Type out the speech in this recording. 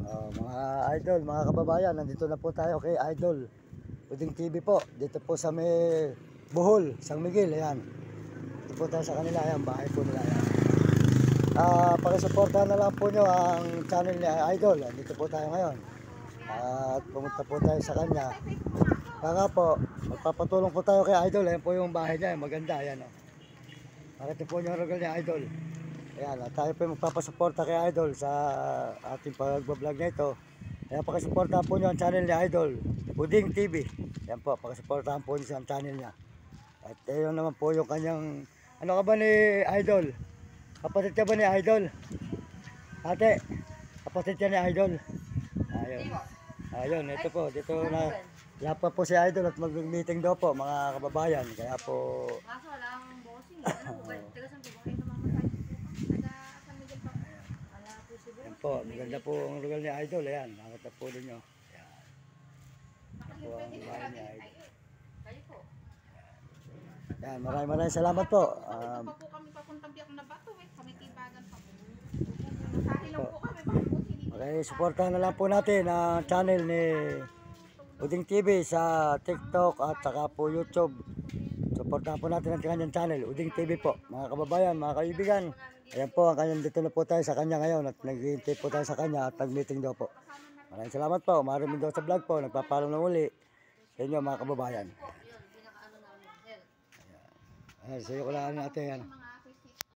Mga idol, mga kababayan, nandito na po tayo kay Idol Uding TV po. Dito po sa may Bohol, San Miguel, ayan. Dito po tayo sa kanila, ayan, bahay po nila, ayan. Pakisuportahan na lang po nyo ang channel ni Idol. Dito po tayo ngayon. At pumunta po tayo sa kanya. Kaya po, magpapatulong po tayo kay Idol. Ayan po yung bahay niya, maganda, ayan. Nakita po nyo ang regal ni Idol. Ayan, tayo po magpapasuporta kay Idol sa ating pag-vlog na ito. Ayan, pakisuportahan po nyo ang channel ni Idol Uding TV. Ayan po, pakisuportahan po nyo sa channel niya. At ayun naman po yung kanyang, ano ka ba ni Idol? Kapatid ka ba ni Idol? Ate, kapatid ka ni Idol? Ayun. Ayun, ito po, dito na yapa po si Idol at mag-meeting daw po mga kababayan. Kaya po Kaso wala akong bossing. Ano po ba? Taga saan po ba kayo namamahay? Taga San Miguel pa. Wala po siguro. yan po, maganda po ang lugar ni Idol. Ayan, nakita po din nyo. Ayan. Yan po ang bahay ni Idol. Kayo po. Yan, maraming salamat po. Bakit pa po kami papuntang Biak na Bato eh? Kami tibagan pa po. Masahe lang po kami. Bakit po hindi? Okay, supportahan na lang po natin ang channel ni Uding TV sa TikTok at saka po YouTube. Supportahan po natin ang kanyang channel, Uding TV po. Mga kababayan, mga kaibigan, ayan po ang kanyang, dito na po tayo sa kanya ngayon at naghihintay po tayo sa kanya at nag-meeting daw po. Maraming salamat po, maraming daw sa vlog po, nagpapaalam na uli sa inyo mga kababayan. Ayan, sayo ko lang natin yan.